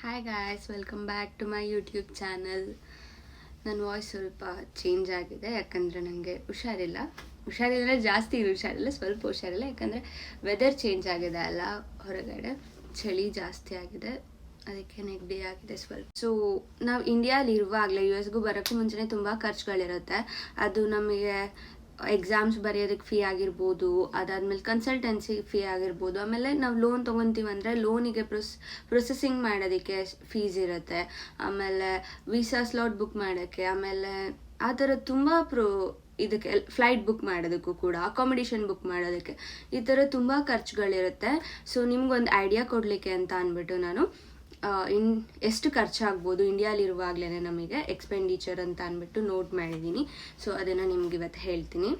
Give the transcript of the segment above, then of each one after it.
Hi guys, welcome back to my YouTube channel. ನನ್ನ voice ಸ್ವಲ್ಪ change ಆಗಿದೆ ಯಾಕಂದರೆ ನನಗೆ ಹುಷಾರಿಲ್ಲ ಜಾಸ್ತಿ ಹುಷಾರಿಲ್ಲ, ಸ್ವಲ್ಪ ಹುಷಾರಿಲ್ಲ. ಯಾಕಂದರೆ ವೆದರ್ ಚೇಂಜ್ ಆಗಿದೆ ಅಲ್ಲ, ಹೊರಗಡೆ ಚಳಿ ಜಾಸ್ತಿ ಆಗಿದೆ, ಅದಕ್ಕೆ ನೆಗಡಿ ಆಗಿದೆ ಸ್ವಲ್ಪ. ಸೊ ನಾವು ಇಂಡಿಯಾಲಿ ಇರುವಾಗಲೇ ಯು ಎಸ್ಗೂ ಬರೋಕ್ಕೂ ಮುಂಚೆನೇ ತುಂಬ ಖರ್ಚುಗಳಿರುತ್ತೆ. ಅದು ನಮಗೆ ಎಕ್ಸಾಮ್ಸ್ ಬರೆಯೋದಕ್ಕೆ ಫೀ ಆಗಿರ್ಬೋದು, ಅದಾದಮೇಲೆ ಕನ್ಸಲ್ಟೆನ್ಸಿ ಫೀ ಆಗಿರ್ಬೋದು, ಆಮೇಲೆ ನಾವು ಲೋನ್ ತೊಗೊತೀವಂದರೆ ಲೋನಿಗೆ ಪ್ರೊಸೆಸಿಂಗ್ ಮಾಡೋದಕ್ಕೆ ಫೀಸ್ ಇರುತ್ತೆ, ಆಮೇಲೆ ವೀಸಾ ಸ್ಲಾಟ್ ಬುಕ್ ಮಾಡೋಕ್ಕೆ, ಆಮೇಲೆ ಆ ಥರ ತುಂಬ ಇದಕ್ಕೆ ಫ್ಲೈಟ್ ಬುಕ್ ಮಾಡೋದಕ್ಕೂ ಕೂಡ, ಅಕಾಮಿಡೇಷನ್ ಬುಕ್ ಮಾಡೋದಕ್ಕೆ, ಈ ಥರ ತುಂಬ ಖರ್ಚುಗಳಿರುತ್ತೆ. ಸೊ ನಿಮ್ಗೊಂದು ಐಡಿಯಾ ಕೊಡಲಿಕ್ಕೆ ಅಂತ ಅಂದ್ಬಿಟ್ಟು ನಾನು ಎಷ್ಟು ಖರ್ಚಾಗ್ಬೋದು ಇಂಡಿಯಾಲಿರುವಾಗಲೇ ನಮಗೆ ಎಕ್ಸ್ಪೆಂಡಿಚರ್ ಅಂತ ಅಂದ್ಬಿಟ್ಟು ನೋಟ್ ಮಾಡಿದ್ದೀನಿ. ಸೊ ಅದನ್ನು ನಿಮ್ಗೆ ಇವತ್ತು ಹೇಳ್ತೀನಿ.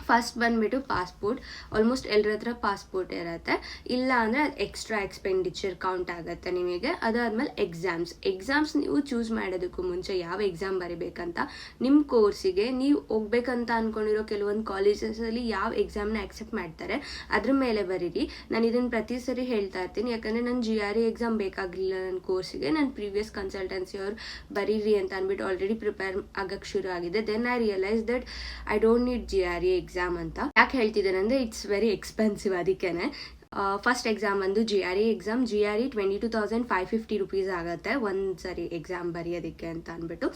ಫಸ್ಟ್ ಬಂದುಬಿಟ್ಟು ಪಾಸ್ಪೋರ್ಟ್. ಆಲ್ಮೋಸ್ಟ್ ಎಲ್ಲರ ಹತ್ರ ಪಾಸ್ಪೋರ್ಟ್ ಇರುತ್ತೆ, ಇಲ್ಲ ಅಂದರೆ ಅದು ಎಕ್ಸ್ಟ್ರಾ ಎಕ್ಸ್ಪೆಂಡಿಚರ್ ಕೌಂಟ್ ಆಗುತ್ತೆ ನಿಮಗೆ. ಅದಾದಮೇಲೆ ಎಕ್ಸಾಮ್ಸ್ ನೀವು ಚೂಸ್ ಮಾಡೋದಕ್ಕೂ ಮುಂಚೆ ಯಾವ ಎಕ್ಸಾಮ್ ಬರಿಬೇಕಂತ, ನಿಮ್ಮ ಕೋರ್ಸಿಗೆ ನೀವು ಹೋಗ್ಬೇಕಂತ ಅಂದ್ಕೊಂಡಿರೋ ಕೆಲವೊಂದು ಕಾಲೇಜಸಲ್ಲಿ ಯಾವ ಎಕ್ಸಾಮ್ನ ಆಕ್ಸೆಪ್ಟ್ ಮಾಡ್ತಾರೆ ಅದ್ರ ಮೇಲೆ ಬರೀರಿ. ನಾನು ಇದನ್ನು ಪ್ರತಿ ಸರಿ ಹೇಳ್ತಾ ಇರ್ತೀನಿ, ಯಾಕಂದರೆ ನನ್ನ GRE ಎಕ್ಸಾಮ್ ಬೇಕಾಗಲಿಲ್ಲ ನನ್ನ ಕೋರ್ಸಿಗೆ. ನನ್ನ ಪ್ರೀವಿಯಸ್ ಕನ್ಸಲ್ಟೆನ್ಸಿ ಅವ್ರು ಬರೀರಿ ಅಂತ ಅಂದ್ಬಿಟ್ಟು ಆಲ್ರೆಡಿ ಪ್ರಿಪೇರ್ ಆಗಕ್ಕೆ ಶುರು ಆಗಿದೆ. Then I realise that I don't need GRE exam ಅಂತ. ಯಾಕೆ ಹೇಳ್ತಿದ್ದೇನೆ ಅಂದರೆ ಇಟ್ಸ್ ವೆರಿ ಎಕ್ಸ್ಪೆನ್ಸಿವ್. ಅದಕ್ಕೇನೆ ಫಸ್ಟ್ ಎಕ್ಸಾಮ್ ಬಂದು GRE ಎಕ್ಸಾಮ್. GRE 22,550 rupees ಆಗುತ್ತೆ ಒಂದು ಸರಿ ಎಕ್ಸಾಮ್ ಬರೆಯೋದಕ್ಕೆ ಅಂತ ಅಂದ್ಬಿಟ್ಟು.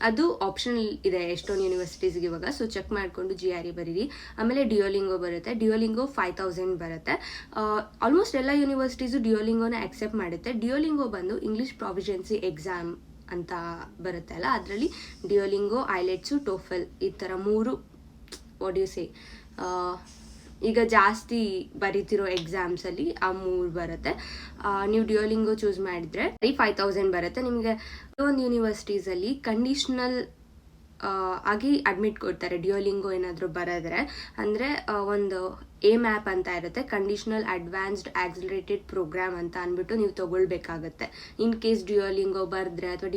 ಅದು ಆಪ್ಷನಲ್ ಇದೆ ಎಷ್ಟೊಂದು ಯೂನಿವರ್ಸಿಟೀಸ್ಗೆ ಇವಾಗ, ಸೊ ಚೆಕ್ ಮಾಡಿಕೊಂಡು GRE ಬರೀರಿ. ಆಮೇಲೆ ಡಿಯೋಲಿಂಗೋ ಬರುತ್ತೆ, ಡಿಯೋಲಿಂಗೋ 5,000 ಬರುತ್ತೆ. ಆಲ್ಮೋಸ್ಟ್ ಎಲ್ಲ ಯೂನಿವರ್ಸಿಟೀಸು ಡಿಯೋಲಿಂಗೋನ ಆಕ್ಸೆಪ್ಟ್ ಮಾಡುತ್ತೆ. ಡಿಯೋಲಿಂಗೋ ಬಂದು ಇಂಗ್ಲೀಷ್ ಪ್ರಾವಿಷನ್ಸಿ ಎಕ್ಸಾಮ್ ಅಂತ ಬರುತ್ತೆ ಅಲ್ಲ, ಅದರಲ್ಲಿ ಡಿಯೋಲಿಂಗೋ, ಐಲೆಟ್ಸು, ಟೋಫೆಲ್ ಈ ಥರ ಮೂರು ಈಗ ಜಾಸ್ತಿ ಬರೀತಿರೋ ಎಕ್ಸಾಮ್ಸಲ್ಲಿ ಆ ಮೂರು ಬರುತ್ತೆ. ನೀವು ಡಿಯೋಲಿಂಗೋ ಚೂಸ್ ಮಾಡಿದರೆ 5,000 ಬರುತ್ತೆ ನಿಮಗೆ. ಒಂದು ಯೂನಿವರ್ಸಿಟೀಸಲ್ಲಿ ಕಂಡೀಷ್ನಲ್ ಆಗಿ ಅಡ್ಮಿಟ್ ಕೊಡ್ತಾರೆ ಡಿಯೋಲಿಂಗೋ ಏನಾದರೂ ಬರೆದ್ರೆ. ಅಂದರೆ ಒಂದು AMAP ಅಂತ ಇರುತ್ತೆ, ಕಂಡೀಷ್ನಲ್ ಅಡ್ವಾನ್ಸ್ಡ್ ಆಕ್ಸಿಲರೇಟೆಡ್ ಪ್ರೋಗ್ರಾಮ್ ಅಂತ ಅಂದ್ಬಿಟ್ಟು ನೀವು ತೊಗೊಳ್ಬೇಕಾಗತ್ತೆ. ಇನ್ ಕೇಸ್ ಡಿಯೋಲಿಂಗೋ ಬರೆದ್ರೆ ಅಥವಾ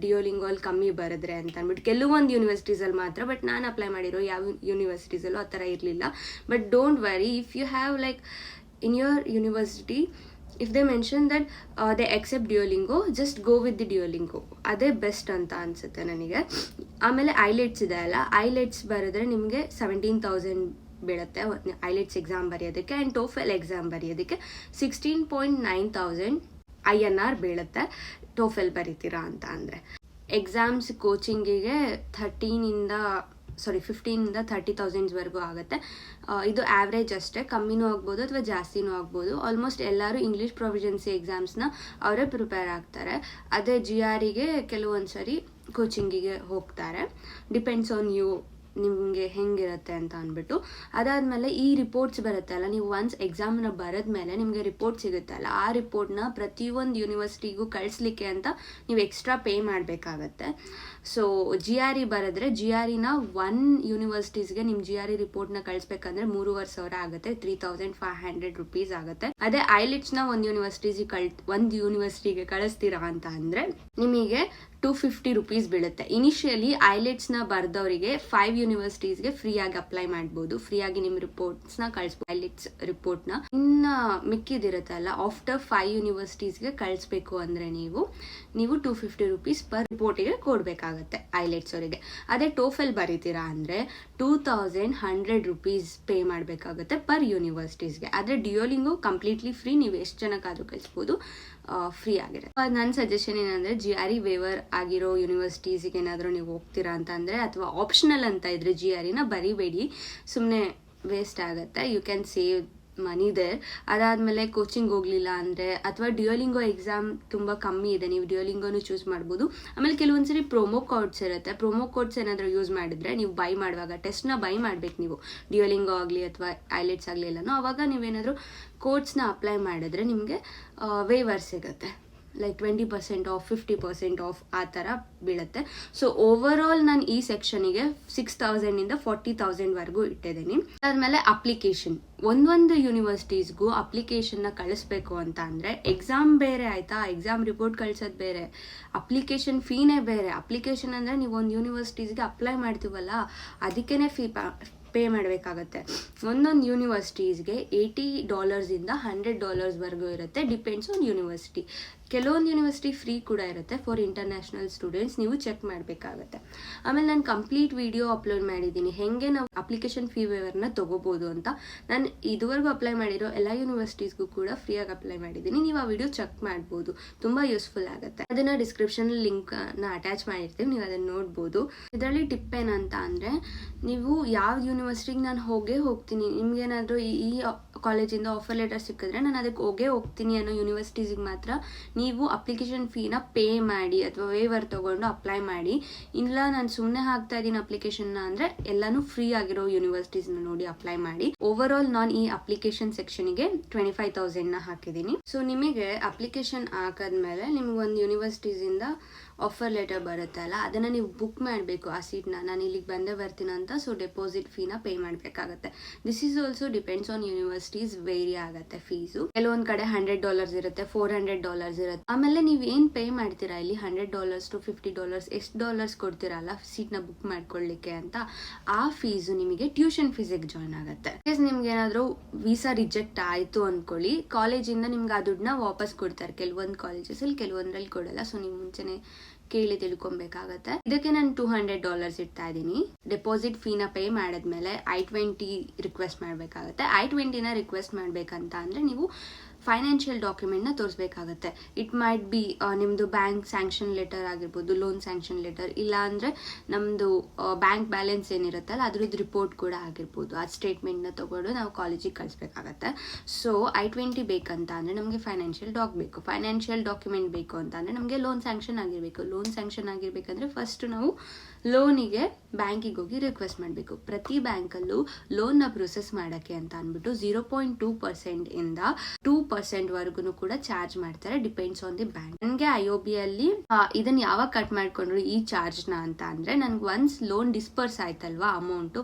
ಡಿಯೋಲಿಂಗೋ ಅಲ್ಲಿ ಕಮ್ಮಿ ಬರೆದ್ರೆ ಅಂತ ಅಂದ್ಬಿಟ್ಟು ಕೆಲವೊಂದು ಯೂನಿವರ್ಸಿಟೀಸಲ್ಲಿ ಮಾತ್ರ. ಬಟ್ ನಾನು ಅಪ್ಲೈ ಮಾಡಿರೋ ಯಾವ ಯೂನಿವರ್ಸಿಟೀಸಲ್ಲೂ ಆ ಥರ ಇರಲಿಲ್ಲ. But don't worry, if you have like in your university if they mention that they accept Duolingo, just go with the Duolingo. ಅದೇ ಬೆಸ್ಟ್ ಅಂತ ಅನಿಸುತ್ತೆ ನನಗೆ. ಆಮೇಲೆ ಐಲೆಟ್ಸ್ ಇದೆ ಅಲ್ಲ, ಐಲೆಟ್ಸ್ ಬರೆದ್ರೆ ನಿಮಗೆ 17,000 ಬೀಳುತ್ತೆ ಐಲೆಟ್ಸ್ ಎಕ್ಸಾಮ್ ಬರೆಯೋದಕ್ಕೆ. ಆ್ಯಂಡ್ ಟೋಫೆಲ್ ಎಕ್ಸಾಮ್ ಬರೆಯೋದಕ್ಕೆ 16,900 INR ಬೀಳುತ್ತೆ ಟೋಫೆಲ್ ಬರೀತೀರಾ ಅಂತ ಅಂದರೆ. ಎಕ್ಸಾಮ್ಸ್ ಕೋಚಿಂಗಿಗೆ 15,000 30,000 ಆಗುತ್ತೆ. ಇದು ಆವ್ರೇಜ್ ಅಷ್ಟೇ, ಕಮ್ಮಿನೂ ಆಗ್ಬೋದು ಅಥವಾ ಜಾಸ್ತಿನೂ ಆಗ್ಬೋದು. ಆಲ್ಮೋಸ್ಟ್ ಎಲ್ಲರೂ ಇಂಗ್ಲೀಷ್ ಪ್ರೊವಿಷನ್ಸಿ ಎಕ್ಸಾಮ್ಸ್ನ ಅವರೇ ಪ್ರಿಪೇರ್ ಆಗ್ತಾರೆ. ಅದೇ GREಗೆ ಕೆಲವೊಂದು ಸರಿ ಕೋಚಿಂಗಿಗೆ ಹೋಗ್ತಾರೆ. ಡಿಪೆಂಡ್ಸ್ ಆನ್ ಯು, ನಿಮಗೆ ಹೆಂಗಿರುತ್ತೆ ಅಂತ ಅಂದ್ಬಿಟ್ಟು. ಅದಾದಮೇಲೆ ಈ ರಿಪೋರ್ಟ್ಸ್ ಬರುತ್ತೆ ಅಲ್ಲ, ನೀವು ಒನ್ಸ್ ಎಕ್ಸಾಮ್ನ ಬರೆದ್ಮೇಲೆ ನಿಮಗೆ ರಿಪೋರ್ಟ್ ಸಿಗುತ್ತೆ ಅಲ್ಲ, ಆ ರಿಪೋರ್ಟ್ನ ಪ್ರತಿಯೊಂದು ಯೂನಿವರ್ಸಿಟಿಗೂ ಕಳಿಸ್ಲಿಕ್ಕೆ ಅಂತ ನೀವು ಎಕ್ಸ್ಟ್ರಾ ಪೇ ಮಾಡಬೇಕಾಗತ್ತೆ. ಸೊ GRE ಬರೆದ್ರೆ GREನ 1 ಯೂನಿವರ್ಸಿಟೀಸ್ಗೆ ನಿಮ್ಮ GRE ರಿಪೋರ್ಟ್ನ ಕಳಿಸ್ಬೇಕಂದ್ರೆ 3,500 ಆಗುತ್ತೆ, 3,500 rupees ಆಗುತ್ತೆ. ಅದೇ ಐಲೆಟ್ಸ್ನ ಒಂದು ಯೂನಿವರ್ಸಿಟಿಗೆ ಕಳಿಸ್ತೀರಾ ಅಂತ ಅಂದರೆ ನಿಮಗೆ 250 rupees ಬೀಳುತ್ತೆ. ಇನಿಷಿಯಲಿ ಐಲೆಟ್ಸ್ನ ಬರೆದವರಿಗೆ 5 ಯೂನಿವರ್ಸಿಟೀಸ್ಗೆ ಫ್ರೀಯಾಗಿ ಅಪ್ಲೈ ಮಾಡ್ಬೋದು, ಫ್ರೀಯಾಗಿ ನಿಮ್ಮ ರಿಪೋರ್ಟ್ಸ್ನ ಕಳಿಸ್ಬೋದು, ಐಲೆಟ್ಸ್ ರಿಪೋರ್ಟ್ನ. ಇನ್ನು ಮಿಕ್ಕಿದಿರುತ್ತಲ್ಲ, ಆಫ್ಟರ್ 5 ಯೂನಿವರ್ಸಿಟೀಸ್ಗೆ ಕಳಿಸ್ಬೇಕು ಅಂದರೆ ನೀವು 250 rupees ಪರ್ ರಿಪೋರ್ಟಿಗೆ ಕೊಡಬೇಕಾಗತ್ತೆ ಐಲೆಟ್ಸ್ ಅವರಿಗೆ. ಅದೇ ಟೋಫೆಲ್ ಬರೀತೀರಾ ಅಂದರೆ 2,100 rupees ಪೇ ಮಾಡಬೇಕಾಗುತ್ತೆ ಪರ್ ಯೂನಿವರ್ಸಿಟೀಸ್ಗೆ. ಆದರೆ ಡಿಯೋಲಿಂಗೋ ಕಂಪ್ಲೀಟ್ಲಿ ಫ್ರೀ, ನೀವು ಎಷ್ಟು ಜನಕ್ಕಾದರೂ ಕಳಿಸ್ಬೋದು, ಫ್ರೀ ಆಗಿದೆ. ನನ್ನ ಸಜೆಷನ್ ಏನಂದರೆ GRE ವೇವರ್ ಆಗಿರೋ ಯೂನಿವರ್ಸಿಟೀಸಿಗೆ ಏನಾದರೂ ನೀವು ಹೋಗ್ತೀರಾ ಅಂತ ಅಂದರೆ, ಅಥವಾ ಆಪ್ಷನಲ್ ಅಂತ ಇದ್ರೆ GREನ ಬರಿಬೇಡಿ, ಸುಮ್ಮನೆ ವೇಸ್ಟ್ ಆಗುತ್ತೆ. You can save money there. ಅದಾದಮೇಲೆ ಕೋಚಿಂಗ್ ಹೋಗಲಿಲ್ಲ ಅಂದರೆ, ಅಥವಾ ಡಿಯೋಲಿಂಗೋ ಎಕ್ಸಾಮ್ ತುಂಬ ಕಮ್ಮಿ ಇದೆ, ನೀವು ಡಿಯೋಲಿಂಗೋನು ಚೂಸ್ ಮಾಡ್ಬೋದು. ಆಮೇಲೆ ಕೆಲವೊಂದ್ಸರಿ ಪ್ರೊಮೋ ಕೋಡ್ಸ್ ಇರುತ್ತೆ, ಪ್ರೊಮೋ ಕೋಡ್ಸ್ ಏನಾದರೂ ಯೂಸ್ ಮಾಡಿದರೆ ನೀವು ಬೈ ಮಾಡುವಾಗ ಟೆಸ್ಟ್ನ ಬೈ ಮಾಡಬೇಕು ನೀವು, ಡಿಯೋಲಿಂಗೋ ಆಗಲಿ ಅಥವಾ ಐಲೆಟ್ಸ್ ಆಗಲಿ ಎಲ್ಲನೂ. ಆವಾಗ ನೀವೇನಾದರೂ ಕೋಡ್ಸ್ನ ಅಪ್ಲೈ ಮಾಡಿದ್ರೆ ನಿಮಗೆ ವೇವರ್ ಸಿಗುತ್ತೆ, ಲೈಕ್ 20% ಆಫ್, 50% ಆಫ್ ಆ ಥರ ಬೀಳುತ್ತೆ. ಸೊ ಓವರ್ ಆಲ್ ನಾನು ಈ ಸೆಕ್ಷನಿಗೆ 6,000 40,000 ಇಟ್ಟಿದ್ದೀನಿ. ಅದಾದಮೇಲೆ ಅಪ್ಲಿಕೇಶನ್, ಒಂದೊಂದು ಯೂನಿವರ್ಸಿಟೀಸ್ಗೂ ಅಪ್ಲಿಕೇಶನ್ನ ಕಳಿಸ್ಬೇಕು ಅಂತ ಅಂದರೆ ಎಕ್ಸಾಮ್ ಬೇರೆ ಆಯಿತಾ, ಎಕ್ಸಾಮ್ ರಿಪೋರ್ಟ್ ಕಳ್ಸೋದು ಬೇರೆ, ಅಪ್ಲಿಕೇಶನ್ ಫೀನೇ ಬೇರೆ. ಅಪ್ಲಿಕೇಶನ್ ಅಂದರೆ ನೀವು ಒಂದು ಯೂನಿವರ್ಸಿಟೀಸ್ಗೆ ಅಪ್ಲೈ ಮಾಡ್ತೀವಲ್ಲ, ಅದಕ್ಕೇ ಫೀ ಪೇ ಮಾಡಬೇಕಾಗತ್ತೆ. ಒಂದೊಂದು ಯೂನಿವರ್ಸಿಟೀಸ್ಗೆ $80 $100 ಇರುತ್ತೆ, ಡಿಪೆಂಡ್ಸ್ ಆನ್ ಯೂನಿವರ್ಸಿಟಿ. ಕೆಲವೊಂದು ಯೂನಿವರ್ಸಿಟಿ ಫ್ರೀ ಕೂಡ ಇರುತ್ತೆ ಫಾರ್ ಇಂಟರ್ನ್ಯಾಷನಲ್ ಸ್ಟೂಡೆಂಟ್ಸ್, ನೀವು ಚೆಕ್ ಮಾಡಬೇಕಾಗತ್ತೆ. ಆಮೇಲೆ ನಾನು ಕಂಪ್ಲೀಟ್ ವಿಡಿಯೋ ಅಪ್ಲೋಡ್ ಮಾಡಿದ್ದೀನಿ ಹೆಂಗೆ ನಾವು ಅಪ್ಲಿಕೇಶನ್ ಫೀ ವೇವರ್ನ ತೊಗೋಬೋದು ಅಂತ. ನಾನು ಇದುವರೆಗೂ ಅಪ್ಲೈ ಮಾಡಿರೋ ಎಲ್ಲ ಯೂನಿವರ್ಸಿಟೀಸ್ಗೂ ಕೂಡ ಫ್ರೀಯಾಗಿ ಅಪ್ಲೈ ಮಾಡಿದ್ದೀನಿ. ನೀವು ಆ ವಿಡಿಯೋ ಚೆಕ್ ಮಾಡ್ಬೋದು, ತುಂಬ ಯೂಸ್ಫುಲ್ ಆಗುತ್ತೆ. ಅದನ್ನು ಡಿಸ್ಕ್ರಿಪ್ಷನ್ ಲಿಂಕ್ನ ಅಟ್ಯಾಚ್ ಮಾಡಿರ್ತೀವಿ, ನೀವು ಅದನ್ನು ನೋಡ್ಬೋದು. ಇದರಲ್ಲಿ ಟಿಪ್ ಏನಂತ ಅಂದರೆ, ನೀವು ಯಾವ ಯೂನಿವರ್ಸಿಟಿಗೆ ನಾನು ಹೋಗ್ತೀನಿ, ನಿಮ್ಗೇನಾದರೂ ಈ ಕಾಲೇಜಿಂದ ಆಫರ್ ಲೆಟರ್ ಸಿಕ್ಕಿದ್ರೆ ನಾನು ಅದಕ್ಕೆ ಹೋಗ್ತೀನಿ ಅನ್ನೋ ಯೂನಿವರ್ಸಿಟೀಸಿಗೆ ಮಾತ್ರ ನೀವು ಅಪ್ಲಿಕೇಶನ್ ಫೀನ ಪೇ ಮಾಡಿ ಅಥವಾ ವೇವರ್ ತೊಗೊಂಡು ಅಪ್ಲೈ ಮಾಡಿ. ಇಲ್ಲ ನಾನು ಸುಮ್ಮನೆ ಹಾಕ್ತಾ ಇದ್ದೀನಿ ಅಪ್ಲಿಕೇಶನ್ನ ಅಂದರೆ ಎಲ್ಲನೂ ಫ್ರೀ ಆಗಿರೋ ಯೂನಿವರ್ಸಿಟೀಸ್ನ ನೋಡಿ ಅಪ್ಲೈ ಮಾಡಿ. ಓವರ್ ಆಲ್ ನಾನು ಈ ಅಪ್ಲಿಕೇಶನ್ ಸೆಕ್ಷನ್ಗೆ 25,000ನ ಹಾಕಿದ್ದೀನಿ. ಸೊ ನಿಮಗೆ ಅಪ್ಲಿಕೇಶನ್ ಹಾಕಿದ್ಮೇಲೆ ನಿಮ್ಗೊಂದು ಯೂನಿವರ್ಸಿಟೀಸಿಂದ ಆಫರ್ ಲೆಟರ್ ಬರುತ್ತಲ್ಲ, ಅದನ್ನು ನೀವು ಬುಕ್ ಮಾಡಬೇಕು. ಆ ಸೀಟ್ನ ನಾನು ಇಲ್ಲಿಗೆ ಬಂದೇ ಬರ್ತೀನಿ ಅಂತ, ಸೊ ಡೆಪಾಸಿಟ್ ಫೀನ ಪೇ ಮಾಡಬೇಕಾಗತ್ತೆ. This is also depends on universities, vary ಆಗುತ್ತೆ ಫೀಸು. ಕೆಲವೊಂದು ಕಡೆ $100 ಇರುತ್ತೆ, $400 ಇರುತ್ತೆ. ಆಮೇಲೆ ನೀವು ಏನು ಪೇ ಮಾಡ್ತೀರಾ ಇಲ್ಲಿ, $100 to $50 ಎಷ್ಟು ಡಾಲರ್ಸ್ ಕೊಡ್ತೀರಲ್ಲ ಸೀಟ್ನ ಬುಕ್ ಮಾಡ್ಕೊಳ್ಳಿಕ್ಕೆ ಅಂತ, ಆ ಫೀಸು ನಿಮಗೆ ಟ್ಯೂಷನ್ ಫೀಸಿಗೆ ಜಾಯ್ನ್ ಆಗುತ್ತೆ. ನಿಮ್ಗೆ ಏನಾದರೂ ವೀಸಾ ರಿಜೆಕ್ಟ್ ಆಯಿತು ಅಂದ್ಕೊಳ್ಳಿ, ಕಾಲೇಜಿಂದ ನಿಮ್ಗೆ ಆ ದುಡ್ಡನ್ನ ವಾಪಸ್ ಕೊಡ್ತಾರೆ. ಕೆಲವೊಂದು ಕಾಲೇಜಸಲ್ಲಿ ಕೆಲವೊಂದ್ರಲ್ಲಿ ಕೊಡಲ್ಲ, ಸೊ ನೀವು ಮುಂಚೆನೆ ಕೇಳಿ ತಿಳ್ಕೊಬೇಕಾಗತ್ತೆ. ಇದಕ್ಕೆ ನಾನು $200 ಇಡ್ತಾ ಇದ್ದೀನಿ. ಡೆಪಾಸಿಟ್ ಫೀನ ಪೇ ಮಾಡಿದ್ಮೇಲೆ I-20 ರಿಕ್ವೆಸ್ಟ್ ಮಾಡಬೇಕಾಗತ್ತೆ. I-20ನ ರಿಕ್ವೆಸ್ಟ್ ಮಾಡಬೇಕಂತ ಅಂದರೆ ನೀವು ಫೈನಾನ್ಷಿಯಲ್ ಡಾಕ್ಯುಮೆಂಟ್ನ ತೋರಿಸ್ಬೇಕಾಗತ್ತೆ. ಇಟ್ ಮೈಟ್ ಬಿ ನಿಮ್ಮದು ಬ್ಯಾಂಕ್ ಸ್ಯಾಂಕ್ಷನ್ ಲೆಟರ್ ಆಗಿರ್ಬೋದು, ಲೋನ್ ಸ್ಯಾಂಕ್ಷನ್ ಲೆಟರ್, ಇಲ್ಲ ಅಂದರೆ ನಮ್ಮದು ಬ್ಯಾಂಕ್ ಬ್ಯಾಲೆನ್ಸ್ ಏನಿರುತ್ತಲ್ಲ ಅದ್ರದ್ದು ರಿಪೋರ್ಟ್ ಕೂಡ ಆಗಿರ್ಬೋದು. ಆ ಸ್ಟೇಟ್ಮೆಂಟ್ನ ತೊಗೊಂಡು ನಾವು ಕಾಲೇಜಿಗೆ ಕಳಿಸ್ಬೇಕಾಗತ್ತೆ. ಸೊ I-20 ಬೇಕಂತ ಅಂದರೆ ನಮಗೆ ಫೈನಾನ್ಷಿಯಲ್ ಡಾಕ್ಯುಮೆಂಟ್ ಬೇಕು ಅಂತ ಅಂದರೆ ನಮಗೆ ಲೋನ್ ಸ್ಯಾಂಕ್ಷನ್ ಆಗಿರಬೇಕು. ಲೋನ್ ಸ್ಯಾಂಕ್ಷನ್ ಆಗಿರ್ಬೇಕಂದ್ರೆ ಫಸ್ಟ್ ನಾವು ಲೋನಿಗೆ ಬ್ಯಾಂಕಿಗೆ ಹೋಗಿ ರಿಕ್ವೆಸ್ಟ್ ಮಾಡಬೇಕು. ಪ್ರತಿ ಬ್ಯಾಂಕಲ್ಲೂ ಲೋನ್ನ ಪ್ರೊಸೆಸ್ ಮಾಡೋಕ್ಕೆ ಅಂತ ಅಂದ್ಬಿಟ್ಟು 0.2% ಇಂದ 2% ವರೆಗೂ ಕೂಡ ಚಾರ್ಜ್ ಮಾಡ್ತಾರೆ, ಡಿಪೆಂಡ್ಸ್ ಆನ್ ದಿ ಬ್ಯಾಂಕ್. ನನಗೆ IOBಯಲ್ಲಿ ಇದನ್ನ ಯಾವಾಗ ಕಟ್ ಮಾಡ್ಕೊಂಡ್ರು ಈ ಚಾರ್ಜ್ನ ಅಂತ ಅಂದರೆ, ನನ್ಗೆ ಒನ್ಸ್ ಲೋನ್ ಡಿಸ್ಪರ್ಸ್ ಆಯ್ತಲ್ವಾ ಅಮೌಂಟು,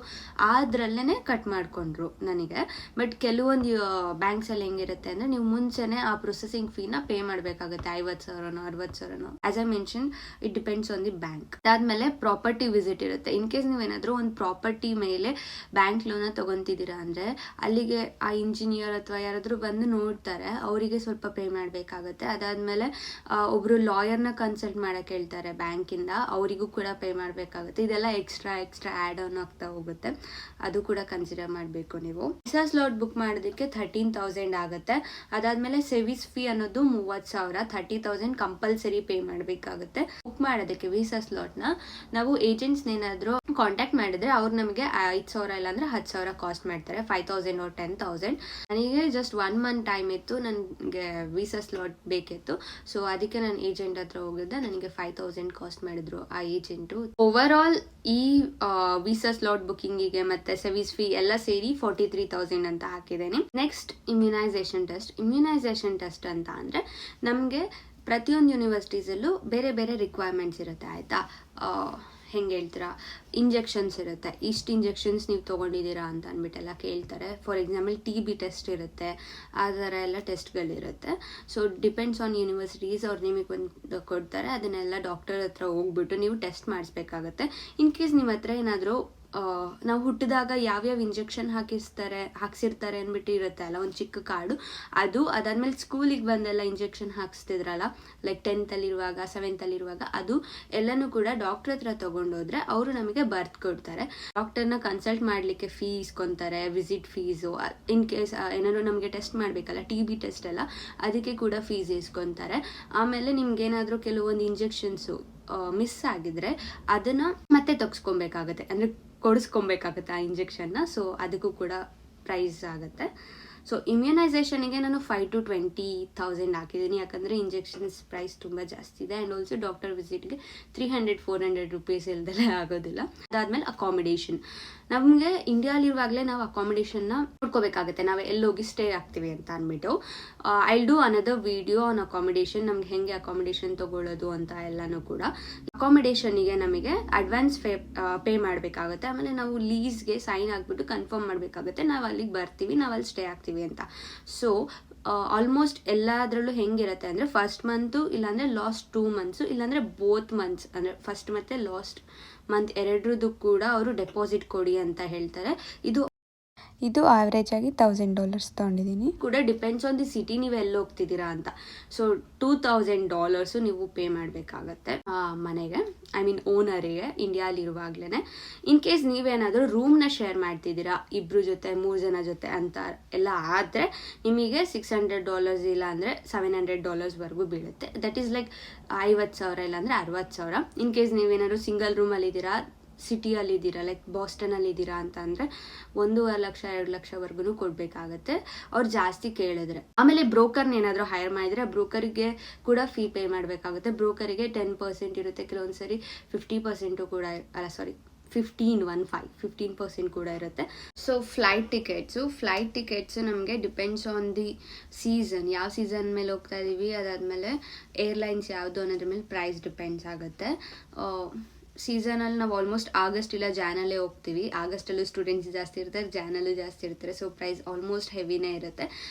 ಅದರಲ್ಲೇ ಕಟ್ ಮಾಡ್ಕೊಂಡ್ರು ನನಗೆ. ಬಟ್ ಕೆಲವೊಂದು ಬ್ಯಾಂಕ್ಸಲ್ಲಿ ಹೆಂಗಿರುತ್ತೆ ಅಂದರೆ, ನೀವು ಮುಂಚೆನೆ ಆ ಪ್ರೊಸೆಸಿಂಗ್ ಫೀನ ಪೇ ಮಾಡಬೇಕಾಗುತ್ತೆ, 50,000 60,000. As I mention, it depends on the bank. ಅದಾದ್ಮೇಲೆ ಪ್ರಾಪರ್ಟಿ ವಿಸಿಟ್ ಇರುತ್ತೆ. ಇನ್ ಕೇಸ್ ನೀವೇನಾದರೂ ಒಂದು ಪ್ರಾಪರ್ಟಿ ಮೇಲೆ ಬ್ಯಾಂಕ್ ಲೋನ ತಗೊಂತಿದ್ದೀರಾ ಅಂದರೆ ಅಲ್ಲಿಗೆ ಆ ಇಂಜಿನಿಯರ್ ಅಥವಾ ಯಾರಾದರೂ ಬಂದು ನೋಡ್ತಾರೆ, ಅವರಿಗೆ ಸ್ವಲ್ಪ ಪೇ ಮಾಡಬೇಕಾಗುತ್ತೆ. ಅದಾದಮೇಲೆ ಒಬ್ಬರು ಲಾಯರ್ನ ಕನ್ಸಲ್ಟ್ ಮಾಡೋಕ್ಕೆ ಹೇಳ್ತಾರೆ ಬ್ಯಾಂಕಿಂದ, ಅವರಿಗೂ ಕೂಡ ಪೇ ಮಾಡಬೇಕಾಗುತ್ತೆ. ಇದೆಲ್ಲ ಎಕ್ಸ್ಟ್ರಾ ಆ್ಯಡ್ ಆನ್ ಆಗ್ತಾ ಹೋಗುತ್ತೆ, ಅದು ಕೂಡ ಕನ್ಸಿಡರ್ ಮಾಡಬೇಕು ನೀವು. ವಿಸಾ ಸ್ಲಾಟ್ ಬುಕ್ ಮಾಡೋದಕ್ಕೆ 13,000 ಆಗುತ್ತೆ. ಅದಾದಮೇಲೆ ಸರ್ವಿಸ್ ಫೀ ಅನ್ನೋದು 30,000, 30,000 ಕಂಪಲ್ಸರಿ ಪೇ ಮಾಡಬೇಕಾಗುತ್ತೆ. ಬುಕ್ ಮಾಡೋದಕ್ಕೆ ವೀಸಾ ಸ್ಲಾಟ್ನ ನಾವು ಏಜೆಂಟ್ಸ್ನೇನಾದರೂ ಕಾಂಟ್ಯಾಕ್ಟ್ ಮಾಡಿದ್ರೆ ಅವ್ರು ನಮಗೆ 5,000 ಇಲ್ಲಾಂದ್ರೆ 10,000 ಕಾಸ್ಟ್ ಮಾಡ್ತಾರೆ, 5,000 or 10,000. ನನಗೆ ಜಸ್ಟ್ 1 month ಟೈಮ್ ಇತ್ತು, ನನಗೆ ವೀಸಾ ಸ್ಲಾಟ್ ಬೇಕಿತ್ತು. ಸೊ ಅದಕ್ಕೆ ನಾನು ಏಜೆಂಟ್ ಹತ್ರ ಹೋಗಿದ್ದೆ, ನನಗೆ 5,000 ಕಾಸ್ಟ್ ಮಾಡಿದ್ರು ಆ ಏಜೆಂಟು. ಓವರ್ ಆಲ್ ಈ ವೀಸಾ ಸ್ಲಾಟ್ ಬುಕ್ಕಿಂಗಿಗೆ ಮತ್ತೆ ಸರ್ವಿಸ್ ಫೀ ಎಲ್ಲ ಸೇರಿ 43,000 ಅಂತ ಹಾಕಿದ್ದೇನೆ. ನೆಕ್ಸ್ಟ್ ಇಮ್ಯುನೈಸೇಷನ್ ಟೆಸ್ಟ್ ಅಂತ ಅಂದರೆ, ನಮಗೆ ಪ್ರತಿಯೊಂದು ಯೂನಿವರ್ಸಿಟೀಸಲ್ಲೂ ಬೇರೆ ಬೇರೆ ರಿಕ್ವೈರ್ಮೆಂಟ್ಸ್ ಇರುತ್ತೆ, ಆಯಿತಾ. ಹೆಂಗೆ ಹೇಳ್ತೀರಾ, ಇಂಜೆಕ್ಷನ್ಸ್ ಇರುತ್ತೆ, ಇಷ್ಟು ಇಂಜೆಕ್ಷನ್ಸ್ ನೀವು ತೊಗೊಂಡಿದ್ದೀರಾ ಅಂತ ಅಂದ್ಬಿಟ್ಟೆಲ್ಲ ಕೇಳ್ತಾರೆ. ಫಾರ್ ಎಕ್ಸಾಂಪಲ್ TB ಟೆಸ್ಟ್ ಇರುತ್ತೆ, ಆ ಥರ ಎಲ್ಲ ಟೆಸ್ಟ್ಗಳಿರುತ್ತೆ. ಸೊ ಡಿಪೆಂಡ್ಸ್ ಆನ್ ಯೂನಿವರ್ಸಿಟೀಸ್, ಅವ್ರು ನಿಮಗೆ ಒಂದು ಕೊಡ್ತಾರೆ, ಅದನ್ನೆಲ್ಲ ಡಾಕ್ಟರ್ ಹತ್ರ ಹೋಗ್ಬಿಟ್ಟು ನೀವು ಟೆಸ್ಟ್ ಮಾಡಿಸ್ಬೇಕಾಗತ್ತೆ. ಇನ್ ಕೇಸ್ ನಿಮ್ಮ ಹತ್ರ ಏನಾದರೂ ನಾವು ಹುಟ್ಟಿದಾಗ ಯಾವ್ಯಾವ ಇಂಜೆಕ್ಷನ್ ಹಾಕ್ಸಿರ್ತಾರೆ ಅಂದ್ಬಿಟ್ಟು ಇರುತ್ತೆ ಅಲ್ಲ, ಒಂದು ಚಿಕ್ಕ ಕಾರ್ಡು, ಅದು ಅದಾದ್ಮೇಲೆ ಸ್ಕೂಲಿಗೆ ಬಂದೆಲ್ಲ ಇಂಜೆಕ್ಷನ್ ಹಾಕ್ಸ್ತಿದ್ರಲ್ಲ, ಲೈಕ್ 10th ಅಲ್ಲಿರುವಾಗ 7th ಅಲ್ಲಿರುವಾಗ, ಅದು ಎಲ್ಲನೂ ಕೂಡ ಡಾಕ್ಟರ್ ಹತ್ರ ತೊಗೊಂಡೋದ್ರೆ ಅವರು ನಮಗೆ ಬರ್ತ್ ಕೊಡ್ತಾರೆ. ಡಾಕ್ಟರ್ನ ಕನ್ಸಲ್ಟ್ ಮಾಡಲಿಕ್ಕೆ ಫೀ ಇಸ್ಕೊತಾರೆ, ವಿಸಿಟ್ ಫೀಸು. ಇನ್ ಕೇಸ್ ಏನಾದ್ರು ನಮಗೆ ಟೆಸ್ಟ್ ಮಾಡಬೇಕಲ್ಲ, TB ಟೆಸ್ಟ್ ಎಲ್ಲ, ಅದಕ್ಕೆ ಕೂಡ ಫೀಸ್ ಇಸ್ಕೊತಾರೆ. ಆಮೇಲೆ ನಿಮ್ಗೇನಾದರೂ ಕೆಲವೊಂದು ಇಂಜೆಕ್ಷನ್ಸು ಮಿಸ್ ಆಗಿದ್ರೆ ಅದನ್ನು ಮತ್ತೆ ತೆಗೆಸ್ಕೊಬೇಕಾಗತ್ತೆ, ಅಂದರೆ ಕೊಡಿಸ್ಕೊಬೇಕಾಗುತ್ತೆ ಆ ಇಂಜೆಕ್ಷನ್ನ. ಸೊ ಅದಕ್ಕೂ ಕೂಡ ಪ್ರೈಸ್ ಆಗುತ್ತೆ. ಸೊ ಇಮ್ಯುನೈಸೇಷನ್ಗೆ ನಾನು 5,000 to 20,000 ಹಾಕಿದ್ದೀನಿ, ಯಾಕಂದರೆ ಇಂಜೆಕ್ಷನ್ಸ್ ಪ್ರೈಸ್ ತುಂಬ ಜಾಸ್ತಿ ಇದೆ. ಆ್ಯಂಡ್ ಆಲ್ಸೋ ಡಾಕ್ಟರ್ ವಿಸಿಟ್ಗೆ 300-400 ರೂಪೀಸ್ ಇಲ್ದಲೇ ಆಗೋದಿಲ್ಲ. ಅದಾದಮೇಲೆ ಅಕಾಮಿಡೇಷನ್, ನಮಗೆ ಇಂಡಿಯಾಲಿರುವಾಗಲೇ ನಾವು ಅಕಾಮಿಡೇಷನ್ನ ನೋಡ್ಕೋಬೇಕಾಗುತ್ತೆ, ನಾವು ಎಲ್ಲೋಗಿ ಸ್ಟೇ ಆಗ್ತೀವಿ ಅಂತ ಅಂದ್ಬಿಟ್ಟು. I do another video on accommodation, ನಮ್ಗೆ ಹೆಂಗೆ ಅಕಾಮಿಡೇಷನ್ ತೊಗೊಳ್ಳೋದು ಅಂತ ಎಲ್ಲನೂ ಕೂಡ. ಅಕಾಮಿಡೇಷನಿಗೆ ನಮಗೆ ಅಡ್ವಾನ್ಸ್ ಪೇ ಮಾಡಬೇಕಾಗುತ್ತೆ. ಆಮೇಲೆ ನಾವು ಲೀಸ್ಗೆ ಸೈನ್ ಆಗಿಬಿಟ್ಟು ಕನ್ಫರ್ಮ್ ಮಾಡಬೇಕಾಗುತ್ತೆ, ನಾವು ಅಲ್ಲಿಗೆ ಬರ್ತೀವಿ, ನಾವು ಅಲ್ಲಿ ಸ್ಟೇ ಆಗ್ತೀವಿ ಅಂತ. ಸೊ ಆಲ್ಮೋಸ್ಟ್ ಎಲ್ಲದರಲ್ಲೂ ಹೆಂಗಿರುತ್ತೆ ಅಂದರೆ, ಫಸ್ಟ್ ಮಂತು ಇಲ್ಲಾಂದರೆ ಲಾಸ್ಟ್ 2 months, ಇಲ್ಲಾಂದರೆ ಬೋತ್ ಮಂತ್ಸ್, ಅಂದರೆ ಫಸ್ಟ್ ಮತ್ತು ಲಾಸ್ಟ್ ಮಂತ್ ಎರಡರದ್ದು ಕೂಡ ಅವರು ಡೆಪಾಸಿಟ್ ಕೊಡಿ ಅಂತ ಹೇಳ್ತಾರೆ. ಇದು ಆವ್ರೇಜ್ ಆಗಿ $1,000 ತೊಗೊಂಡಿದ್ದೀನಿ. ಕೂಡ ಡಿಪೆಂಡ್ಸ್ ಆನ್ ದಿ ಸಿಟಿ ನೀವು ಎಲ್ಲಿ ಹೋಗ್ತಿದ್ದೀರಾ ಅಂತ. ಸೊ $2,000 ನೀವು ಪೇ ಮಾಡಬೇಕಾಗತ್ತೆ ಮನೆಗೆ, ಐ ಮೀನ್ ಓನರಿಗೆ, ಇಂಡಿಯಾಲಿರುವಾಗ್ಲೇ. ಇನ್ ಕೇಸ್ ನೀವೇನಾದರೂ ರೂಮ್ನ ಶೇರ್ ಮಾಡ್ತಿದ್ದೀರಾ 2 ಜೊತೆ 3 ಜನ ಜೊತೆ ಅಂತ ಎಲ್ಲ ಆದರೆ ನಿಮಗೆ $600 ಇಲ್ಲ ಅಂದರೆ $700 ಬೀಳುತ್ತೆ. ದಟ್ ಈಸ್ ಲೈಕ್ 50,000 ಇಲ್ಲ ಅಂದರೆ 60,000. ಇನ್ ಕೇಸ್ ನೀವೇನಾದ್ರು ಸಿಂಗಲ್ ರೂಮಲ್ಲಿದ್ದೀರಾ, ಸಿಟಿಯಲ್ಲಿದ್ದೀರಾ, ಲೈಕ್ ಬಾಸ್ಟನಲ್ಲಿದ್ದೀರಾ ಅಂತ ಅಂದರೆ 1.5 ಲಕ್ಷ 2 ಲಕ್ಷವರೆಗೂ ಕೊಡಬೇಕಾಗತ್ತೆ ಅವ್ರು ಜಾಸ್ತಿ ಕೇಳಿದ್ರೆ. ಆಮೇಲೆ ಬ್ರೋಕರ್ನ ಏನಾದರೂ ಹೈರ್ ಮಾಡಿದರೆ ಬ್ರೋಕರಿಗೆ ಕೂಡ ಫೀ ಪೇ ಮಾಡಬೇಕಾಗುತ್ತೆ. ಬ್ರೋಕರಿಗೆ 10% ಇರುತ್ತೆ, ಕೆಲವೊಂದು ಸರಿ 50% ಕೂಡ 15% ಕೂಡ ಇರುತ್ತೆ. ಸೊ ಫ್ಲೈಟ್ ಟಿಕೆಟ್ಸು ನಮಗೆ ಡಿಪೆಂಡ್ಸ್ ಆನ್ ದಿ ಸೀಸನ್, ಯಾವ ಸೀಸನ್ ಮೇಲೆ ಹೋಗ್ತಾ ಇದ್ದೀವಿ, ಅದಾದಮೇಲೆ ಏರ್ಲೈನ್ಸ್ ಯಾವುದು ಅನ್ನೋದ್ರ ಮೇಲೆ ಪ್ರೈಸ್ ಡಿಪೆಂಡ್ಸ್ ಆಗುತ್ತೆ. ಸೀಸನಲ್ಲಿ ನಾವು ಆಲ್ಮೋಸ್ಟ್ ಆಗಸ್ಟ್ ಇಲ್ಲ ಜಾನಲ್ಲೇ ಹೋಗ್ತೀವಿ. ಆಗಸ್ಟಲ್ಲೂ ಸ್ಟೂಡೆಂಟ್ಸ್ ಜಾಸ್ತಿ ಇರ್ತಾರೆ, ಜಾನಲ್ಲೂ ಜಾಸ್ತಿ ಇರ್ತಾರೆ. ಸೊ ಪ್ರೈಸ್ ಆಲ್ಮೋಸ್ಟ್ ಹೆವಿನೇ ಇರುತ್ತೆ.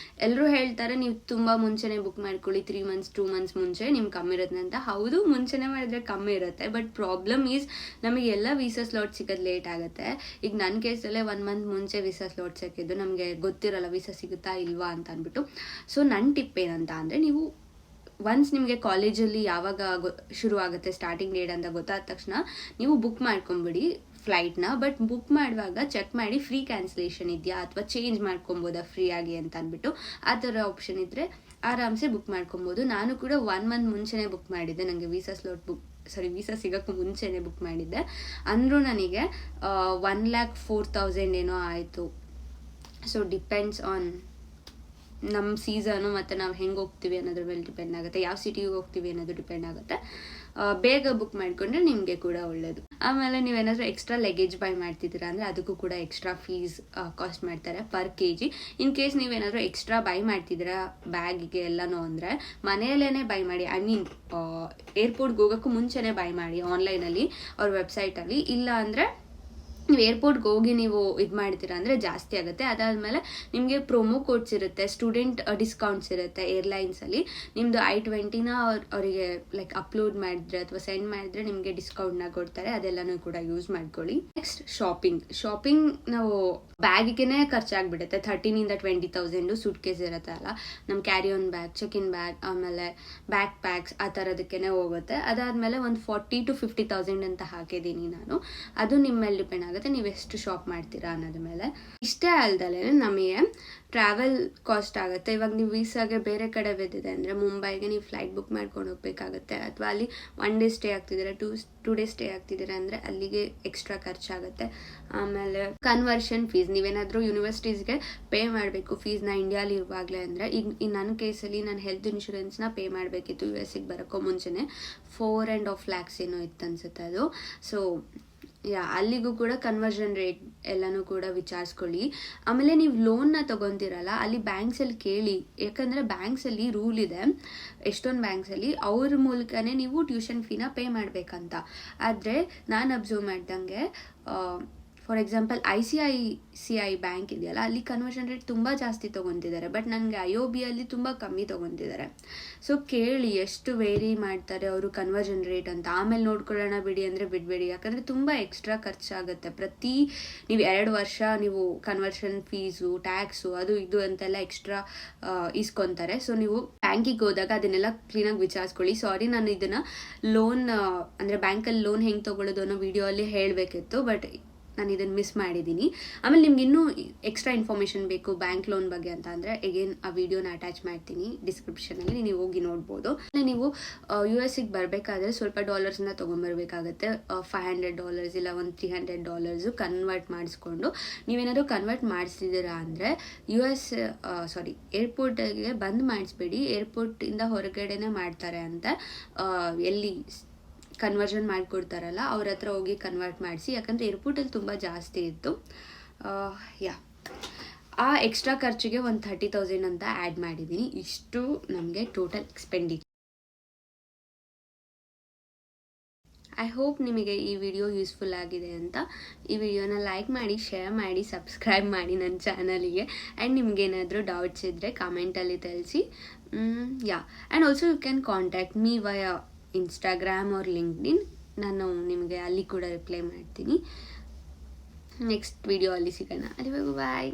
ಎಲ್ಲರೂ ಹೇಳ್ತಾರೆ ನೀವು ತುಂಬ ಮುಂಚೆನೇ ಬುಕ್ ಮಾಡ್ಕೊಳ್ಳಿ, 3 ಮಂತ್ಸ್ 2 ಮಂತ್ಸ್ ಮುಂಚೆ ನಿಮ್ಗೆ ಕಮ್ಮಿ ಇರುತ್ತೆ ಅಂತ. ಹೌದು, ಮುಂಚೆನೇ ಮಾಡಿದ್ರೆ ಕಮ್ಮಿ ಇರುತ್ತೆ. ಬಟ್ ಪ್ರಾಬ್ಲಮ್ ಈಸ್ ನಮಗೆ ಎಲ್ಲ ವೀಸಾ ಸ್ಲಾಟ್ ಸಿಗೋದು ಲೇಟ್ ಆಗುತ್ತೆ. ಈಗ ನನ್ನ ಕೇಸಲ್ಲೇ 1 ಮಂತ್ ಮುಂಚೆ ವೀಸಾ ಸ್ಲಾಟ್ ಸಿಕ್ಕಿದ್ದು, ನಮಗೆ ಗೊತ್ತಿರಲ್ಲ ವೀಸಾ ಸಿಗುತ್ತಾ ಇಲ್ವಾ ಅಂತ ಅಂದ್ಬಿಟ್ಟು. ಸೊ ನನ್ನ ಟಿಪ್ ಏನಂತ ಅಂದರೆ, ನೀವು ಒನ್ಸ್ ನಿಮಗೆ ಕಾಲೇಜಲ್ಲಿ ಯಾವಾಗ ಶುರು ಆಗುತ್ತೆ ಸ್ಟಾರ್ಟಿಂಗ್ ಡೇಟ್ ಅಂತ ಗೊತ್ತಾದ ತಕ್ಷಣ ನೀವು ಬುಕ್ ಮಾಡ್ಕೊಂಬಿಡಿ ಫ್ಲೈಟ್ನ. ಬಟ್ ಬುಕ್ ಮಾಡುವಾಗ ಚೆಕ್ ಮಾಡಿ ಫ್ರೀ ಕ್ಯಾನ್ಸಲೇಷನ್ ಇದೆಯಾ ಅಥವಾ ಚೇಂಜ್ ಮಾಡ್ಕೊಬೋದಾ ಫ್ರೀ ಆಗಿ ಅಂತ ಅಂದ್ಬಿಟ್ಟು. ಆ ಥರ ಆಪ್ಷನ್ ಇದ್ದರೆ ಆರಾಮ್ಸೆ ಬುಕ್ ಮಾಡ್ಕೊಬೋದು. ನಾನು ಕೂಡ 1 ಮಂತ್ ಮುಂಚೆನೇ ಬುಕ್ ಮಾಡಿದ್ದೆ. ನನಗೆ ವೀಸಾ ಸಿಗೋಕ್ಕೂ ಮುಂಚೆನೇ ಬುಕ್ ಮಾಡಿದ್ದೆ. ಅಂದರೂ ನನಗೆ 1,04,000 ಏನೋ ಆಯಿತು. ಸೊ ಡಿಪೆಂಡ್ಸ್ ಆನ್ ನಮ್ಮ ಸೀಸನು ಮತ್ತು ನಾವು ಹೆಂಗೆ ಹೋಗ್ತೀವಿ ಅನ್ನೋದ್ರ ಮೇಲೆ ಡಿಪೆಂಡ್ ಆಗುತ್ತೆ, ಯಾವ ಸಿಟಿಗೆ ಹೋಗ್ತೀವಿ ಅನ್ನೋದು ಡಿಪೆಂಡ್ ಆಗುತ್ತೆ. ಬೇಗ ಬುಕ್ ಮಾಡಿಕೊಂಡ್ರೆ ನಿಮಗೆ ಕೂಡ ಒಳ್ಳೆಯದು. ಆಮೇಲೆ ನೀವೇನಾದರೂ ಎಕ್ಸ್ಟ್ರಾ ಲಗೇಜ್ ಬೈ ಮಾಡ್ತಿದ್ದೀರಾ ಅಂದರೆ ಅದಕ್ಕೂ ಕೂಡ ಎಕ್ಸ್ಟ್ರಾ ಫೀಸ್ ಕಾಸ್ಟ್ ಮಾಡ್ತಾರೆ ಪರ್ kg. ಇನ್ ಕೇಸ್ ನೀವೇನಾದರೂ ಎಕ್ಸ್ಟ್ರಾ ಬೈ ಮಾಡ್ತಿದ್ದೀರಾ ಬ್ಯಾಗಿಗೆ ಎಲ್ಲನೂ ಅಂದರೆ ಮನೆಯಲ್ಲೇ ಬೈ ಮಾಡಿ. ಐ ಮೀನ್ ಏರ್ಪೋರ್ಟ್ಗೆ ಹೋಗೋಕ್ಕೂ ಮುಂಚೆನೇ ಬೈ ಮಾಡಿ ಆನ್ಲೈನಲ್ಲಿ ಅವ್ರ ವೆಬ್ಸೈಟಲ್ಲಿ. ಇಲ್ಲ ಅಂದರೆ ನೀವು ಏರ್ಪೋರ್ಟ್ಗೆ ಹೋಗಿ ನೀವು ಇದು ಮಾಡ್ತೀರಾ ಅಂದರೆ ಜಾಸ್ತಿ ಆಗುತ್ತೆ. ಅದಾದಮೇಲೆ ನಿಮಗೆ ಪ್ರೊಮೋ ಕೋಡ್ಸ್ ಇರುತ್ತೆ, ಸ್ಟೂಡೆಂಟ್ ಡಿಸ್ಕೌಂಟ್ಸ್ ಇರುತ್ತೆ ಏರ್ಲೈನ್ಸಲ್ಲಿ. ನಿಮ್ಮದು I-20ನ ಅವರಿಗೆ ಲೈಕ್ ಅಪ್ಲೋಡ್ ಮಾಡಿದ್ರೆ ಅಥವಾ ಸೆಂಡ್ ಮಾಡಿದ್ರೆ ನಿಮಗೆ ಡಿಸ್ಕೌಂಟ್ನ ಕೊಡ್ತಾರೆ. ಅದೆಲ್ಲನೂ ಕೂಡ ಯೂಸ್ ಮಾಡ್ಕೊಳ್ಳಿ. ನೆಕ್ಸ್ಟ್ ಶಾಪಿಂಗ್ ನಾವು ಬ್ಯಾಗಿಗೆ ಖರ್ಚಾಗ್ಬಿಡುತ್ತೆ. 13,000 to 20,000 ಸೂಟ್ ಕೇಸ್ ಇರುತ್ತೆ ಅಲ್ಲ, ನಮ್ಮ carry on bag, check in bag, ಆಮೇಲೆ ಬ್ಯಾಕ್ ಪ್ಯಾಕ್ಸ್ ಆ ಥರದಕ್ಕೇ ಹೋಗುತ್ತೆ. ಅದಾದಮೇಲೆ ಒಂದು 40,000 to 50,000 ಅಂತ ಹಾಕಿದ್ದೀನಿ ನಾನು. ಅದು ನಿಮ್ಮ ಮೇಲೆ ಡಿಪೆಂಡ್ ಆಗುತ್ತೆ ನೀವು ಎಷ್ಟು ಶಾಪ್ ಮಾಡ್ತೀರಾ ಅನ್ನೋದ್ರ ಮೇಲೆ. ಇಷ್ಟೇ ಅಲ್ದಲೇ ನಮಗೆ ಟ್ರಾವೆಲ್ ಕಾಸ್ಟ್ ಆಗುತ್ತೆ. ಇವಾಗ ನೀವು ವೀಸಾಗೆ ಬೇರೆ ಕಡೆ ಬಿದ್ದಿದೆ ಅಂದರೆ ಮುಂಬೈಗೆ ನೀವು ಫ್ಲೈಟ್ ಬುಕ್ ಮಾಡ್ಕೊಂಡು ಹೋಗ್ಬೇಕಾಗುತ್ತೆ, ಅಥವಾ ಅಲ್ಲಿ 1 ಡೇ ಸ್ಟೇ ಆಗ್ತಿದ್ದೀರಾ 2 ಡೇ ಸ್ಟೇ ಆಗ್ತಿದ್ದೀರಾ ಅಂದರೆ ಅಲ್ಲಿಗೆ ಎಕ್ಸ್ಟ್ರಾ ಖರ್ಚಾಗುತ್ತೆ. ಆಮೇಲೆ ಕನ್ವರ್ಷನ್ ಫೀಸ್, ನೀವೇನಾದರೂ ಯೂನಿವರ್ಸಿಟೀಸ್ಗೆ ಪೇ ಮಾಡಬೇಕು ಫೀಸ್ನ ಇಂಡಿಯಾಲಿ ಇರುವಾಗಲೇ ಅಂದರೆ. ಈಗ ನನ್ನ ಕೇಸಲ್ಲಿ ನಾನು ಹೆಲ್ತ್ ಇನ್ಶೂರೆನ್ಸ್ನ ಪೇ ಮಾಡಬೇಕಿತ್ತು US ಬರೋಕ್ಕೋ ಮುಂಚೆನೇ. 4.5 lakhs ಏನೋ ಇತ್ತು ಅನ್ಸುತ್ತೆ ಅದು. ಸೊ ಅಲ್ಲಿಗೂ ಕೂಡ ಕನ್ವರ್ಷನ್ ರೇಟ್ ಎಲ್ಲನೂ ಕೂಡ ವಿಚಾರಿಸ್ಕೊಳ್ಳಿ. ಆಮೇಲೆ ನೀವು ಲೋನ್ನ ತೊಗೊತೀರಲ್ಲ ಅಲ್ಲಿ ಬ್ಯಾಂಕ್ಸಲ್ಲಿ ಕೇಳಿ, ಯಾಕಂದರೆ ಬ್ಯಾಂಕ್ಸಲ್ಲಿ ರೂಲ್ ಇದೆ ಎಷ್ಟೊಂದು ಬ್ಯಾಂಕ್ಸಲ್ಲಿ, ಅವ್ರ ಮೂಲಕನೇ ನೀವು ಟ್ಯೂಷನ್ ಫೀನ ಪೇ ಮಾಡಬೇಕಂತ. ಆದರೆ ನಾನು ಅಬ್ಸರ್ವ್ ಮಾಡ್ದಂಗೆ ಫಾರ್ ಎಕ್ಸಾಂಪಲ್ ICICI ಬ್ಯಾಂಕ್ ಇದೆಯಲ್ಲ, ಅಲ್ಲಿ ಕನ್ವರ್ಷನ್ ರೇಟ್ ತುಂಬ ಜಾಸ್ತಿ ತೊಗೊತಿದ್ದಾರೆ. ಬಟ್ ನನಗೆ IOBಯಲ್ಲಿ ತುಂಬ ಕಮ್ಮಿ ತೊಗೊತಿದ್ದಾರೆ. ಸೊ ಕೇಳಿ ಎಷ್ಟು ವೇರಿ ಮಾಡ್ತಾರೆ ಅವರು ಕನ್ವರ್ಷನ್ ರೇಟ್ ಅಂತ. ಆಮೇಲೆ ನೋಡ್ಕೊಳ್ಳೋಣ ಬಿಡಿ ಅಂದರೆ ಬಿಡಬೇಡಿ, ಯಾಕಂದರೆ ತುಂಬ ಎಕ್ಸ್ಟ್ರಾ ಖರ್ಚಾಗುತ್ತೆ. ನೀವು 2 ವರ್ಷ ನೀವು ಕನ್ವರ್ಷನ್ ಫೀಸು, ಟ್ಯಾಕ್ಸು, ಅದು ಇದು ಅಂತೆಲ್ಲ ಎಕ್ಸ್ಟ್ರಾ ಇಸ್ಕೊತಾರೆ. ಸೊ ನೀವು ಬ್ಯಾಂಕಿಗೆ ಹೋದಾಗ ಅದನ್ನೆಲ್ಲ ಕ್ಲೀನಾಗಿ ವಿಚಾರಿಸ್ಕೊಳ್ಳಿ. ಸಾರಿ, ನಾನು ಇದನ್ನು ಲೋನ್ ಅಂದರೆ ಬ್ಯಾಂಕಲ್ಲಿ ಲೋನ್ ಹೆಂಗೆ ತೊಗೊಳ್ಳೋದು ಅನ್ನೋ ವಿಡಿಯೋ ಅಲ್ಲಿ ಹೇಳಬೇಕಿತ್ತು, ಬಟ್ ನಾನು ಇದನ್ನು ಮಿಸ್ ಮಾಡಿದ್ದೀನಿ. ಆಮೇಲೆ ನಿಮ್ಗೆ ಇನ್ನೂ ಎಕ್ಸ್ಟ್ರಾ ಇನ್ಫಾರ್ಮೇಷನ್ ಬೇಕು ಬ್ಯಾಂಕ್ ಲೋನ್ ಬಗ್ಗೆ ಅಂತ ಅಂದರೆ ಎಗೇನ್ ಆ ವಿಡಿಯೋನ ಅಟ್ಯಾಚ್ ಮಾಡ್ತೀನಿ ಡಿಸ್ಕ್ರಿಪ್ಷನಲ್ಲಿ, ನೀವು ಹೋಗಿ ನೋಡ್ಬೋದು. ನೀವು US ಬರಬೇಕಾದ್ರೆ ಸ್ವಲ್ಪ ಡಾಲರ್ಸ್ನ ತೊಗೊಂಬರ್ಬೇಕಾಗತ್ತೆ. $500 ಇಲ್ಲ ಒಂದು $300 ಕನ್ವರ್ಟ್ ಮಾಡಿಸ್ಕೊಂಡು. ನೀವೇನಾದರೂ ಕನ್ವರ್ಟ್ ಮಾಡಿಸ್ತಿದ್ದೀರಾ ಅಂದರೆ ಏರ್ಪೋರ್ಟಿಗೆ ಬಂದು ಮಾಡಿಸ್ಬೇಡಿ, ಏರ್ಪೋರ್ಟಿಂದ ಹೊರಗಡೆನೇ ಮಾಡ್ತಾರೆ ಅಂತ. ಎಲ್ಲಿ ಕನ್ವರ್ಷನ್ ಮಾಡಿಕೊಡ್ತಾರಲ್ಲ ಅವ್ರ ಹತ್ರ ಹೋಗಿ ಕನ್ವರ್ಟ್ ಮಾಡಿಸಿ, ಯಾಕಂದರೆ ಏರ್ಪೋರ್ಟಲ್ಲಿ ತುಂಬ ಜಾಸ್ತಿ ಇತ್ತು. ಆ ಎಕ್ಸ್ಟ್ರಾ ಖರ್ಚಿಗೆ ಒಂದು 30,000 ಅಂತ ಆ್ಯಡ್ ಮಾಡಿದ್ದೀನಿ. ಇಷ್ಟು ನಮಗೆ ಟೋಟಲ್ ಎಕ್ಸ್ಪೆಂಡಿಚರ್. ಐ ಹೋಪ್ ನಿಮಗೆ ಈ ವಿಡಿಯೋ ಯೂಸ್ಫುಲ್ ಆಗಿದೆ ಅಂತ. ಈ ವಿಡಿಯೋನ ಲೈಕ್ ಮಾಡಿ, ಶೇರ್ ಮಾಡಿ, ಸಬ್ಸ್ಕ್ರೈಬ್ ಮಾಡಿ ನನ್ನ ಚಾನಲಿಗೆ. ಆ್ಯಂಡ್ ನಿಮಗೇನಾದರೂ ಡೌಟ್ಸ್ ಇದ್ದರೆ ಕಮೆಂಟಲ್ಲಿ ತಿಳಿಸಿ. And also you can contact me via Instagram or LinkedIn. ನಾನು ನಿಮಗೆ ಅಲ್ಲಿ ಕೂಡ ರಿಪ್ಲೈ ಮಾಡ್ತೀನಿ. ನೆಕ್ಸ್ಟ್ ವಿಡಿಯೋ ಅಲ್ಲಿ ಸಿಗೋಣ. ಅಲ್ಲಿವರೆಗೂ ಬಾಯ್.